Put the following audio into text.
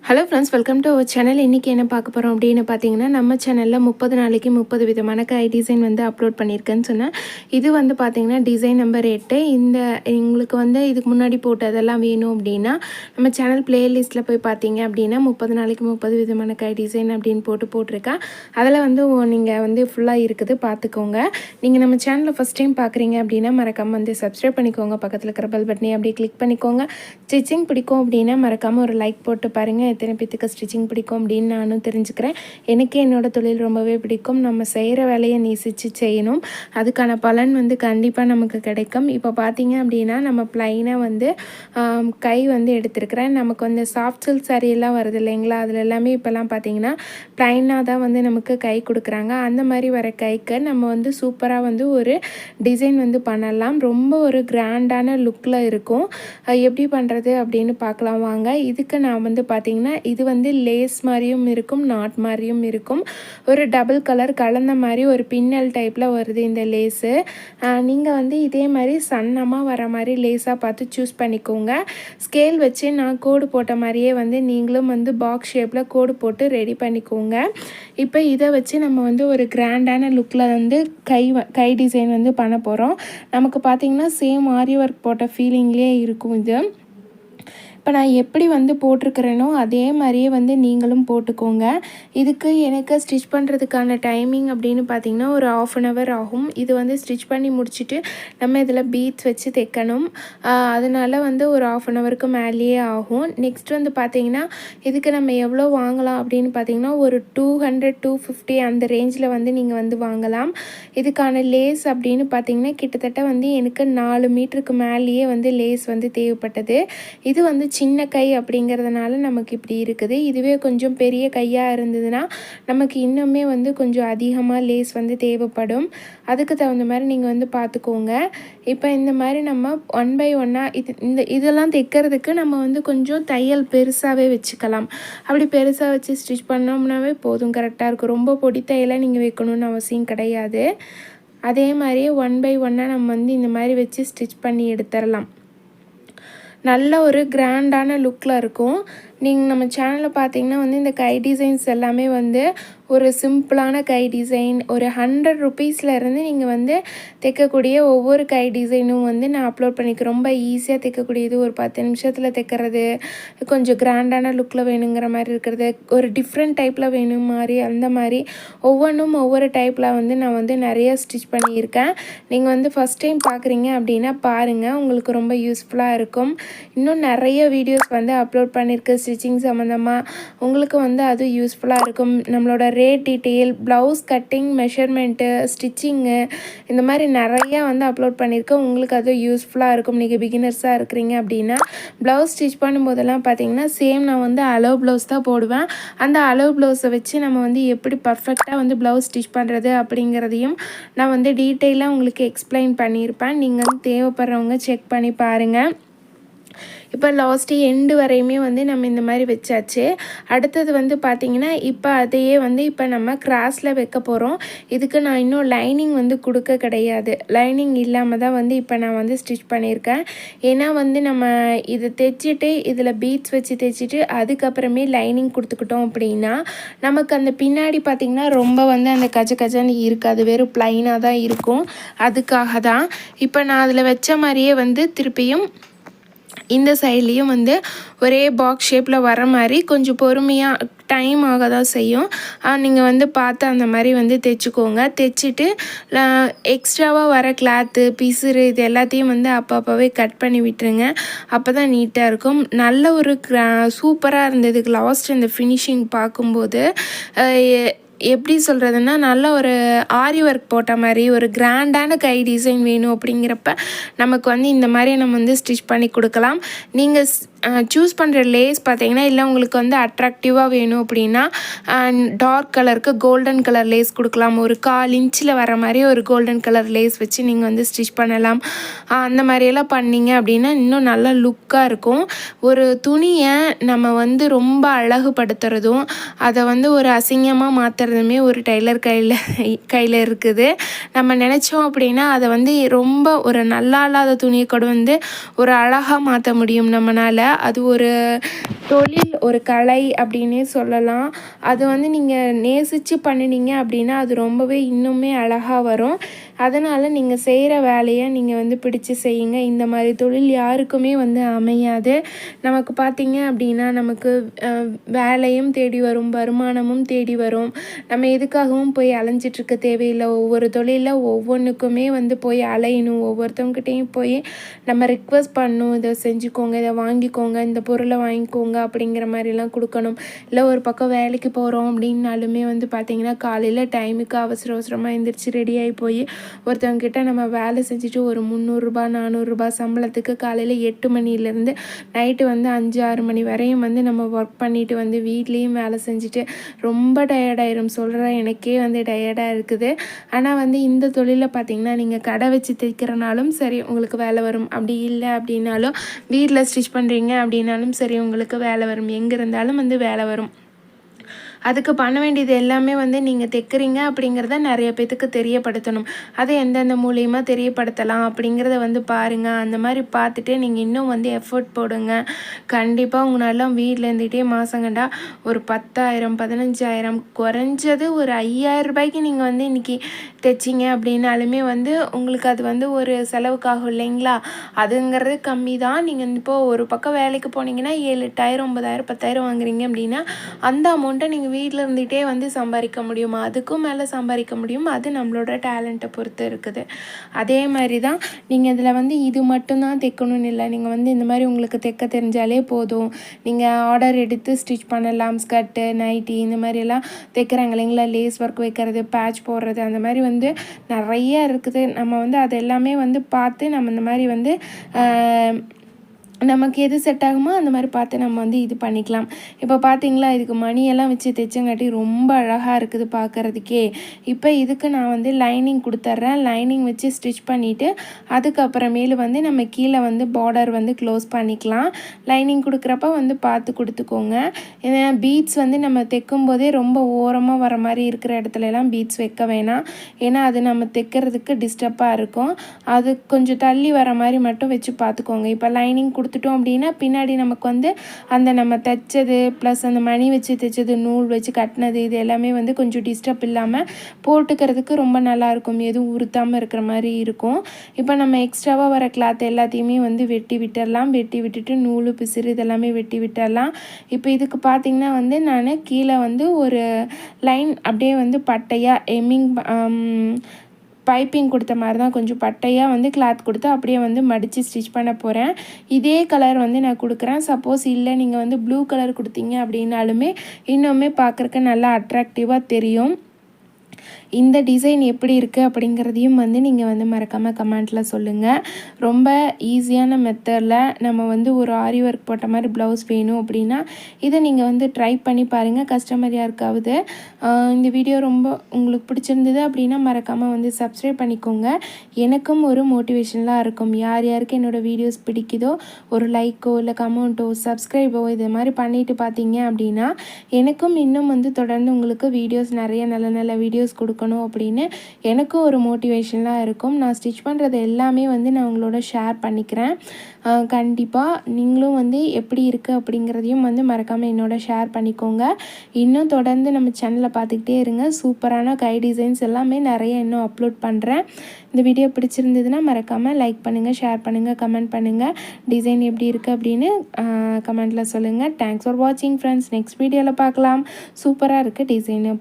Hello friends, welcome to our channel. இன்றைக்கி என்ன பார்க்க போகிறோம் அப்படின்னு பார்த்தீங்கன்னா, நம்ம சேனலில் 30 நாளைக்கு 30 விதமான டிசைன் வந்து அப்லோட் பண்ணியிருக்கேன்னு சொன்னேன். இது வந்து பார்த்திங்கன்னா டிசைன் நம்பர் 8. உங்களுக்கு வந்து இதுக்கு முன்னாடி போட்டதெல்லாம் வேணும் அப்படின்னா நம்ம சேனல் ப்ளேலிஸ்ட்டில் போய் பார்த்தீங்க அப்படின்னா 30 நாளைக்கு 30 விதமான டிசைன் அப்படின்னு போட்டிருக்கேன். அதில் வந்து நீங்கள் வந்து ஃபுல்லாக இருக்குது, பார்த்துக்கோங்க. நீங்கள் நம்ம சேனலை ஃபஸ்ட் டைம் பார்க்குறீங்க அப்படின்னா மறக்காமல் வந்து சப்ஸ்கிரைப் பண்ணிக்கோங்க. பக்கத்தில் இருக்கிற பெல் பட்டனை அப்படியே கிளிக் பண்ணிக்கோங்க. ஸ்டிச்சிங் பிடிக்கும் அப்படின்னா மறக்காமல் ஒரு லைக் போட்டு பாருங்கள். எத்தனை பேத்துக்கு ஸ்டிச்சிங் பிடிக்கும் அப்படின்னு நானும் தெரிஞ்சுக்கிறேன். எனக்கு என்னோடய தொழில் ரொம்பவே பிடிக்கும். நம்ம செய்கிற வேலையை நேசித்து செய்யணும், அதுக்கான பலன் வந்து கண்டிப்பாக நமக்கு கிடைக்கும். இப்போ பார்த்தீங்க அப்படின்னா நம்ம ப்ளைனாக வந்து கை வந்து எடுத்துருக்கிறேன். நமக்கு வந்து சாஃப்ட் சில்க் சாரியெல்லாம் வருது இல்லைங்களா, அதில் எல்லாமே இப்போல்லாம் பார்த்தீங்கன்னா ப்ளைனாக தான் வந்து நமக்கு கை கொடுக்குறாங்க. அந்த மாதிரி வர கைக்கு நம்ம வந்து சூப்பராக வந்து ஒரு டிசைன் வந்து பண்ணலாம். ரொம்ப ஒரு கிராண்டான லுக்கில் இருக்கும். எப்படி பண்ணுறது அப்படின்னு பார்க்கலாம் வாங்க. இதுக்கு நான் வந்து பார்த்திங்கன்னா இது வந்து லேஸ் மாதிரியும் இருக்கும், நாட் மாதிரியும் இருக்கும். ஒரு டபுள் கலர் கலந்த மாதிரி ஒரு பின்னல் டைப்பில் வருது இந்த லேஸு. நீங்கள் வந்து இதே மாதிரி சன்னமாக வர மாதிரி லேஸாக பார்த்து சூஸ் பண்ணிக்கோங்க. ஸ்கேல் வச்சு நான் கோடு போட்ட மாதிரியே வந்து நீங்களும் வந்து பாக்ஸ் ஷேப்பில் கோடு போட்டு ரெடி பண்ணிக்கோங்க. இப்போ இதை வச்சு நம்ம வந்து ஒரு கிராண்டான லுக்கில் வந்து கை டிசைன் வந்து பண்ண போகிறோம். நமக்கு பார்த்திங்கன்னா சேம் ஆரி ஒர்க் போட்ட ஃபீலிங்லேயே இருக்கும் இது. இப்போ நான் எப்படி வந்து போட்டிருக்கிறேனோ அதே மாதிரியே வந்து நீங்களும் போட்டுக்கோங்க. இதுக்கு எனக்கு ஸ்டிச் பண்ணுறதுக்கான டைமிங் அப்படின்னு பார்த்திங்கன்னா ஒரு 1/2 hour ஆகும். இது வந்து ஸ்டிச் பண்ணி முடிச்சுட்டு நம்ம இதில் பீட்ஸ் வச்சு தைக்கணும். அதனால் வந்து ஒரு 1/2 hourக்கு மேலேயே ஆகும். நெக்ஸ்ட் வந்து பார்த்திங்கன்னா இதுக்கு நம்ம எவ்வளோ வாங்கலாம் அப்படின்னு பார்த்திங்கன்னா ஒரு 200-250 அந்த ரேஞ்சில் வந்து நீங்கள் வந்து வாங்கலாம். இதுக்கான லேஸ் அப்படின்னு பார்த்திங்கன்னா கிட்டத்தட்ட வந்து எனக்கு 4 மீட்டருக்கு மேலேயே வந்து லேஸ் வந்து தேவைப்பட்டது. இது வந்து சின்ன கை அப்படிங்கிறதுனால நமக்கு இப்படி இருக்குது. இதுவே கொஞ்சம் பெரிய கையாக இருந்ததுன்னா நமக்கு இன்னுமே வந்து கொஞ்சம் அதிகமாக லேஸ் வந்து தேவைப்படும். அதுக்கு தகுந்த மாதிரி நீங்கள் வந்து பார்த்துக்கோங்க. இப்போ இந்த மாதிரி நம்ம 1 by 1 இதெல்லாம் தைக்கிறதுக்கு நம்ம வந்து கொஞ்சம் தையல் பெருசாகவே வச்சுக்கலாம். அப்படி பெருசாக வச்சு ஸ்டிச் பண்ணோம்னாவே போதும், கரெக்டாக இருக்கும். ரொம்ப பொடி தையலாக நீங்கள் வைக்கணும்னு அவசியம் கிடையாது. அதே மாதிரியே 1 by 1 நம்ம வந்து இந்த மாதிரி வச்சு ஸ்டிச் பண்ணி எடுத்துடலாம். நல்ல ஒரு கிராண்டான லுக்கில் இருக்கும். நீங்கள் நம்ம சேனலில் பார்த்தீங்கன்னா வந்து இந்த கை டிசைன்ஸ் எல்லாமே வந்து ஒரு சிம்பிளான கை டிசைன் ஒரு 100 rupeesலேருந்து நீங்கள் வந்து தைக்கக்கூடிய ஒவ்வொரு கை டிசைனும் வந்து நான் அப்லோட் பண்ணிக்கிறேன். ரொம்ப ஈஸியாக தைக்கக்கூடியது, ஒரு 10 நிமிஷத்தில் தைக்கிறது, கொஞ்சம் கிராண்டான லுக்கில் வேணுங்கிற மாதிரி இருக்கிறது, ஒரு டிஃப்ரெண்ட் டைப்பில் வேணும் மாதிரி, அந்த மாதிரி ஒவ்வொன்றும் ஒவ்வொரு டைப்பில் வந்து நான் வந்து நிறைய ஸ்டிச் பண்ணியிருக்கேன். நீங்கள் வந்து ஃபஸ்ட் டைம் பார்க்குறீங்க அப்படின்னா பாருங்கள், உங்களுக்கு ரொம்ப யூஸ்ஃபுல்லாக இருக்கும். இன்னும் நிறைய வீடியோஸ் வந்து அப்லோட் பண்ணியிருக்கு ஸ்டிச்சிங் சம்மந்தமாக, உங்களுக்கு வந்து அது யூஸ்ஃபுல்லாக இருக்கும். நம்மளோட rate detail, blouse cutting, measurement, stitching, இந்த மாதிரி நிறையா வந்து அப்லோட் பண்ணியிருக்கேன். உங்களுக்கு அது யூஸ்ஃபுல்லாக இருக்கும். நீங்கள் பிகினர்ஸாக இருக்கிறீங்க அப்படின்னா ப்ளவுஸ் ஸ்டிச் பண்ணும்போதெல்லாம் பார்த்தீங்கன்னா சேம் நான் வந்து அளவு ப்ளவுஸ் தான் போடுவேன். அந்த அளவு ப்ளவுஸை வச்சு நம்ம வந்து எப்படி பர்ஃபெக்டாக வந்து ப்ளவுஸ் ஸ்டிச் பண்ணுறது அப்படிங்கிறதையும் நான் வந்து டீட்டெயிலாக உங்களுக்கு எக்ஸ்பிளைன் பண்ணியிருப்பேன். நீங்கள் வந்து தேவைப்படுறவங்க செக் பண்ணி பாருங்கள். இப்போ லாஸ்ட்டு எண்டு வரையுமே வந்து நம்ம இந்த மாதிரி வச்சாச்சு. அடுத்தது வந்து பார்த்திங்கன்னா இப்போ அதையே வந்து இப்போ நம்ம கிராஸில் வைக்க போகிறோம். இதுக்கு நான் இன்னும் லைனிங் வந்து கொடுக்க கிடையாது. லைனிங் இல்லாமல் தான் வந்து இப்போ நான் வந்து ஸ்டிச் பண்ணியிருக்கேன். ஏன்னா வந்து நம்ம இதை தைச்சிட்டு இதில் பீட்ஸ் வச்சு தைச்சிட்டு அதுக்கப்புறமே லைனிங் கொடுத்துக்கிட்டோம் அப்படின்னா நமக்கு அந்த பின்னாடி பார்த்திங்கன்னா ரொம்ப வந்து அந்த கஜன்னு இருக்காது, வெறும் ப்ளைனாக தான் இருக்கும். அதுக்காக தான் இப்போ நான் அதில் வச்ச மாதிரியே வந்து திருப்பியும் இந்த சைட்லேயும் வந்து ஒரே பாக்ஸ் ஷேப்பில் வர மாதிரி கொஞ்சம் பொறுமையாக டைம் ஆக தான் செய்யும். நீங்கள் வந்து பார்த்து அந்த மாதிரி வந்து தைச்சிக்கோங்க. தைச்சிட்டு எக்ஸ்ட்ராவாக வர கிளாத்து, பிசுறு இது எல்லாத்தையும் வந்து அப்பப்போவே கட் பண்ணி விட்டுருங்க. அப்போ தான் நீட்டாக இருக்கும். நல்ல ஒரு சூப்பராக இருந்தது லாஸ்ட் இந்த ஃபினிஷிங் பார்க்கும்போது. எப்படி சொல்கிறதுன்னா நல்ல ஒரு ஆரி ஒர்க் போட்ட மாதிரி ஒரு கிராண்டான கை டிசைன் வேணும் அப்படிங்கிறப்ப நமக்கு வந்து இந்த மாதிரி நம்ம வந்து ஸ்டிச் பண்ணி கொடுக்கலாம். நீங்கள் சூஸ் பண்ணுற லேஸ் பார்த்தீங்கன்னா இல்லை உங்களுக்கு வந்து அட்ராக்டிவாக வேணும் அப்படின்னா டார்க் கலருக்கு கோல்டன் கலர் லேஸ் கொடுக்கலாம். ஒரு 1/4 inch வர மாதிரி ஒரு கோல்டன் கலர் லேஸ் வச்சு நீங்கள் வந்து ஸ்டிச் பண்ணலாம். அந்த மாதிரியெல்லாம் பண்ணிங்க அப்படின்னா இன்னும் நல்லா லுக்காக இருக்கும். ஒரு துணியை நம்ம வந்து ரொம்ப அழகுபடுத்துறதும் அதை வந்து ஒரு அசிங்கமாக மாற்றுறதுமே ஒரு டெய்லர் கையில் இருக்குது. நம்ம நினச்சோம் அப்படின்னா அதை வந்து ரொம்ப ஒரு நல்லா இல்லாத துணியை கூட வந்து ஒரு அழகாக மாற்ற முடியும் நம்மளால். அது ஒரு தொழில், ஒரு கலை அப்படின்னே சொல்லலாம். அது வந்து நீங்கள் நேசித்து பண்ணினீங்க அப்படின்னா அது ரொம்பவே இன்னுமே அழகாக வரும். அதனால் நீங்கள் செய்கிற வேலையை நீங்கள் வந்து பிடிச்சு செய்யுங்க. இந்த மாதிரி தொழில் யாருக்குமே வந்து அமையாது. நமக்கு பார்த்தீங்க அப்படின்னா நமக்கு வேலையும் தேடி வரும், வருமானமும் தேடி வரும். நம்ம எதுக்காகவும் போய் அலைஞ்சிட்ருக்க தேவையில்லை. ஒவ்வொரு தொழிலில் ஒவ்வொன்றுக்குமே வந்து போய் அலையணும். ஒவ்வொருத்தவங்ககிட்டையும் போய் நம்ம ரிக்வெஸ்ட் பண்ணணும், இதை செஞ்சுக்கோங்க, இதை வாங்கிக்கோங்க, இந்த பொருளை வாங்கிக்கோங்க அப்படிங்கிற மாதிரிலாம் கொடுக்கணும். இல்லை ஒரு பக்கம் வேலைக்கு போகிறோம் அப்படின்னாலுமே வந்து பார்த்திங்கன்னா காலையில் டைமுக்கு அவசர அவசரமாக எழுந்திரிச்சு ரெடியாகி போய் ஒருத்தவங்கக்கிட்ட நம்ம வேலை செஞ்சுட்டு ஒரு 300 400 சம்பளத்துக்கு காலையில் 8 மணிலேருந்து நைட்டு வந்து 5-6 மணி வரையும் வந்து நம்ம ஒர்க் பண்ணிவிட்டு வந்து வீட்லேயும் வேலை செஞ்சுட்டு ரொம்ப டயர்டாயிரும். சொல்கிற எனக்கே வந்து டயர்டாக இருக்குது. ஆனால் வந்து இந்த தொழிலில் பார்த்திங்கன்னா நீங்கள் கடை வச்சு தைக்கிறனாலும் சரி உங்களுக்கு வேலை வரும். அப்படி இல்லை அப்படின்னாலும் வீட்டில் ஸ்டிச் பண்ணுறீங்க அப்படின்னாலும் சரி உங்களுக்கு வேலை வரும். எங்கே இருந்தாலும் வந்து வேலை வரும். அதுக்கு பண்ண வேண்டியது எல்லாமே வந்து நீங்கள் தைக்கிறீங்க அப்படிங்கிறத நிறைய பேத்துக்கு தெரியப்படுத்தணும். அதை எந்தெந்த மூலியமாக தெரியப்படுத்தலாம் அப்படிங்கிறத வந்து பாருங்கள். அந்த மாதிரி பார்த்துட்டு நீங்கள் இன்னும் வந்து எஃபர்ட் போடுங்க. கண்டிப்பாக உங்களால் வீட்டில் இருந்துகிட்டே மாதங்கண்டா ஒரு 10,000 15,000 குறைஞ்சது ஒரு 5,000 ரூபாய்க்கு நீங்கள் வந்து இன்றைக்கி தைச்சிங்க அப்படின்னாலுமே வந்து உங்களுக்கு அது வந்து ஒரு செலவுக்காகும் இல்லைங்களா? அதுங்கிறது கம்மி தான். நீங்கள் இப்போது ஒரு பக்கம் வேலைக்கு போனீங்கன்னா 7 8,000 9,000 10,000 வாங்குறீங்க அப்படின்னா அந்த அமௌண்ட்டை நீங்கள் வீட்டில் இருந்துகிட்டே வந்து சம்பாதிக்க முடியுமா? அதுக்கும் மேலே சம்பாதிக்க முடியும். அது நம்மளோட டேலண்ட்டை பொறுத்து இருக்குது. அதே மாதிரி தான் நீங்கள் இதில் வந்து இது மட்டும்தான் தைக்கணும்னு இல்லை. நீங்கள் வந்து இந்த மாதிரி உங்களுக்கு தைக்க தெரிஞ்சாலே போதும். நீங்கள் ஆர்டர் எடுத்து ஸ்டிச் பண்ணலாம். ஸ்கர்ட்டு, நைட்டி இந்த மாதிரியெல்லாம் தைக்கிறாங்க இல்லைங்களா? லேஸ் ஒர்க் வைக்கிறது, பேட்ச் போடுறது, அந்த மாதிரி வந்து நிறைய இருக்குது. நம்ம வந்து அது எல்லாமே வந்து பார்த்து நம்ம இந்த மாதிரி வந்து நமக்கு எது செட் ஆகுமோ அந்த மாதிரி பார்த்து நம்ம வந்து இது பண்ணிக்கலாம். இப்போ பார்த்தீங்களா இதுக்கு மணியெல்லாம் வச்சு தைச்சங்காட்டி ரொம்ப அழகாக இருக்குது பார்க்குறதுக்கே. இப்போ இதுக்கு நான் வந்து லைனிங் கொடுத்துட்றேன். லைனிங் வச்சு ஸ்டிச் பண்ணிவிட்டு அதுக்கப்புறமேலு வந்து நம்ம கீழே வந்து பார்டர் வந்து க்ளோஸ் பண்ணிக்கலாம். லைனிங் கொடுக்குறப்ப வந்து பார்த்து கொடுத்துக்கோங்க. ஏன்னா பீட்ஸ் வந்து நம்ம தைக்கும் போதே ரொம்ப ஓரமாக வர மாதிரி இருக்கிற இடத்துலலாம் பீட்ஸ் வைக்க வேணாம். ஏன்னா அது நம்ம தைக்கிறதுக்கு டிஸ்டர்பாக இருக்கும். அது கொஞ்சம் தள்ளி வர மாதிரி மட்டும் வச்சு பார்த்துக்கோங்க. இப்போ லைனிங் கொடுத்துட்டோம் அப்படின்னா பின்னாடி நமக்கு வந்து அந்த நம்ம தைச்சது ப்ளஸ் அந்த மணி வச்சு தைச்சது, நூல் வச்சு கட்டினது, இது எல்லாமே வந்து கொஞ்சம் டிஸ்டர்ப் இல்லாமல் போட்டுக்கிறதுக்கு ரொம்ப நல்லாயிருக்கும். எதுவும் உறுத்தாமல் இருக்கிற மாதிரி இருக்கும். இப்போ நம்ம எக்ஸ்ட்ராவாக வர கிளாத் எல்லாத்தையுமே வந்து வெட்டி விட்டுடலாம். வெட்டி விட்டுட்டு நூல் பிசிறு இதெல்லாமே வெட்டி விட்டுடலாம். இப்போ இதுக்கு பார்த்திங்கன்னா வந்து நான் கீழே வந்து ஒரு லைன் அப்படியே வந்து பட்டையாக பைப்பிங் கொடுத்த மாதிரி தான் கொஞ்சம் பட்டையாக வந்து கிளாத் கொடுத்து அப்படியே வந்து மடித்து ஸ்டிச் பண்ண போகிறேன். இதே கலர் வந்து நான் கொடுக்குறேன். சப்போஸ் இல்லை நீங்கள் வந்து ப்ளூ கலர் கொடுத்தீங்க அப்படின்னாலுமே இன்னுமே பார்க்குறக்கு நல்லா அட்ராக்டிவாக தெரியும். இந்த டிசைன் எப்படி இருக்குது அப்படிங்கிறதையும் வந்து நீங்கள் வந்து மறக்காமல் கமெண்ட்டில் சொல்லுங்கள். ரொம்ப ஈஸியான மெத்தடில் நம்ம வந்து ஒரு ஆரி ஒர்க் போட்ட மாதிரி ப்ளவுஸ் வேணும் அப்படின்னா இதை நீங்கள் வந்து ட்ரை பண்ணி பாருங்கள். கஸ்டமர் யாருக்காவது இந்த வீடியோ ரொம்ப உங்களுக்கு பிடிச்சிருந்தது அப்படின்னா மறக்காமல் வந்து சப்ஸ்கிரைப் பண்ணிக்கோங்க. எனக்கும் ஒரு மோட்டிவேஷனலாக இருக்கும். யார் யாருக்கு என்னோடய வீடியோஸ் பிடிக்குதோ ஒரு லைக்கோ இல்லை கமெண்ட்டோ சப்ஸ்கிரைபோ இது மாதிரி பண்ணிவிட்டு பார்த்தீங்க அப்படின்னா எனக்கும் இன்னும் வந்து தொடர்ந்து உங்களுக்கு வீடியோஸ் நிறைய நல்ல நல்ல வீடியோஸ் கொடுக்கணும் அப்படின்னு எனக்கும் ஒரு மோட்டிவேஷனாக இருக்கும். நான் ஸ்டிச் பண்ணுறது எல்லாமே வந்து நான் உங்களோட ஷேர் பண்ணிக்கிறேன். கண்டிப்பாக நீங்களும் வந்து எப்படி இருக்குது அப்படிங்கிறதையும் வந்து மறக்காமல் என்னோட ஷேர் பண்ணிக்கோங்க. இன்னும் தொடர்ந்து நம்ம சேனலை பார்த்துக்கிட்டே இருங்க. சூப்பரான கை டிசைன்ஸ் எல்லாமே நிறைய இன்னும் அப்லோட் பண்ணுறேன். இந்த வீடியோ பிடிச்சிருந்ததுன்னா மறக்காமல் லைக் பண்ணுங்கள், ஷேர் பண்ணுங்கள், கமெண்ட் பண்ணுங்கள். டிசைன் எப்படி இருக்குது அப்படின்னு கமெண்ட்டில் சொல்லுங்கள். தேங்க்ஸ் ஃபார் வாட்சிங் ஃப்ரெண்ட்ஸ். நெக்ஸ்ட் வீடியோவில் பார்க்கலாம். சூப்பராக இருக்குது டிசைனு.